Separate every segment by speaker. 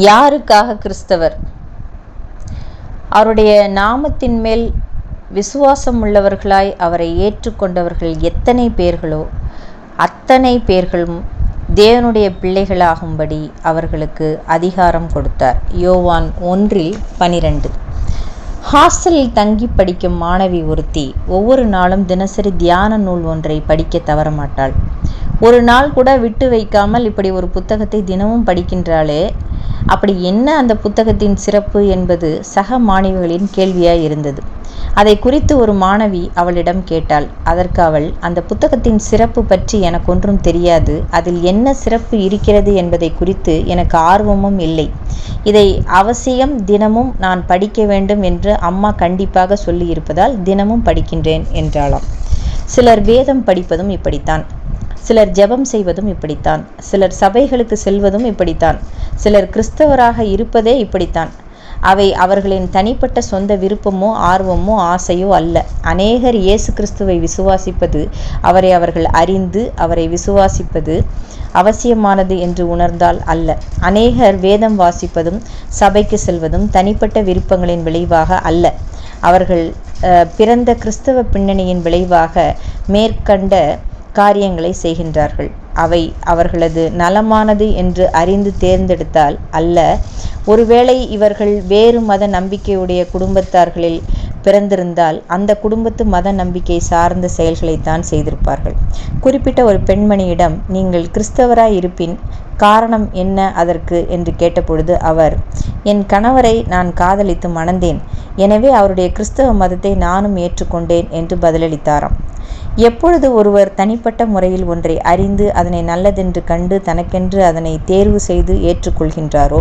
Speaker 1: யாருக்காக கிறிஸ்தவர்? அவருடைய நாமத்தின் மேல் விசுவாசம் உள்ளவர்களாய் அவரை ஏற்றுக்கொண்டவர்கள் எத்தனை பேர்களோ அத்தனை பேர்களும் தேவனுடைய பிள்ளைகளாகும்படி அவர்களுக்கு அதிகாரம் கொடுத்தார். யோவான் 1:12. ஹாஸ்டலில் தங்கி படிக்கும் மாணவி ஒருத்தி ஒவ்வொரு நாளும் தினசரி தியான நூல் ஒன்றை படிக்க தவறமாட்டாள். ஒரு நாள் கூட விட்டு வைக்காமல் இப்படி ஒரு புத்தகத்தை தினமும் படிக்கின்றாளே, அப்படி என்ன அந்த புத்தகத்தின் சிறப்பு என்பது சக மாணவிகளின் கேள்வியாய் இருந்தது. அதை குறித்து ஒரு மாணவி அவளிடம் கேட்டாள். அதற்கு அவள், அந்த புத்தகத்தின் சிறப்பு பற்றி எனக்கு ஒன்றும் தெரியாது, அதில் என்ன சிறப்பு இருக்கிறது என்பதை குறித்து எனக்கு ஆர்வமும் இல்லை. இதை அவசியம் தினமும் நான் படிக்க வேண்டும் என்று அம்மா கண்டிப்பாக சொல்லியிருப்பதால் தினமும் படிக்கின்றேன் என்றாளாம். சிலர் வேதம் படிப்பதும் இப்படித்தான், சிலர் ஜெபம் செய்வதும் இப்படித்தான், சிலர் சபைகளுக்கு செல்வதும் இப்படித்தான், சிலர் கிறிஸ்தவராக இருப்பதே இப்படித்தான். அவை அவர்களின் தனிப்பட்ட சொந்த விருப்பமோ ஆர்வமோ ஆசையோ அல்ல. அநேகர் இயேசு கிறிஸ்துவை விசுவாசிப்பது, அவரை அவர்கள் அறிந்து அவரை விசுவாசிப்பது அவசியமானது என்று உணர்ந்தால் அல்ல. அநேகர் வேதம் வாசிப்பதும் சபைக்கு செல்வதும் தனிப்பட்ட விருப்பங்களின் விளைவாக அல்ல. அவர்கள் பிறந்த கிறிஸ்தவ பின்னணியின் விளைவாக மேற்கண்ட காரியங்களை செய்கின்றார்கள். அவை அவர்களது நலமானது என்று அறிந்து தேர்ந்தெடுத்தால் அல்ல. ஒருவேளை இவர்கள் வேறு மத நம்பிக்கையுடைய குடும்பத்தார்களில் பிறந்திருந்தால் அந்த குடும்பத்து மத நம்பிக்கை சார்ந்த செயல்களைத்தான் செய்திருப்பார்கள். குறிப்பிட்ட ஒரு பெண்மணியிடம், நீங்கள் கிறிஸ்தவராய் இருப்பின் காரணம் என்ன அதற்கு என்று கேட்டபொழுது அவர், என் கணவரை நான் காதலித்து மணந்தேன், எனவே அவருடைய கிறிஸ்தவ மதத்தை நானும் ஏற்றுக்கொண்டேன் என்று பதிலளித்தாராம். எப்பொழுது ஒருவர் தனிப்பட்ட முறையில் ஒன்றை அறிந்து அதனை நல்லதென்று கண்டு தனக்கென்று அதனை தேர்வு செய்து ஏற்றுக்கொள்கின்றாரோ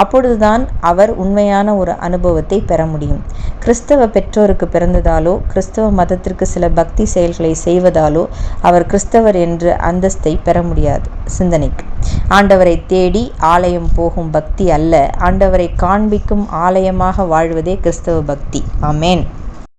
Speaker 1: அப்பொழுதுதான் அவர் உண்மையான ஒரு அனுபவத்தை பெற முடியும். கிறிஸ்தவ பெற்றோருக்கு பிறந்ததாலோ கிறிஸ்தவ மதத்திற்கு சில பக்தி செயல்களை செய்வதாலோ அவர் கிறிஸ்தவர் என்ற அந்தஸ்தை பெற முடியாது. சிந்தனைக்கு, ஆண்டவரை தேடி ஆலயம் போகும் பக்தி அல்ல, ஆண்டவரை காண்பிக்கும் ஆலயமாக வாழ்வதே கிறிஸ்தவ பக்தி. ஆமேன்.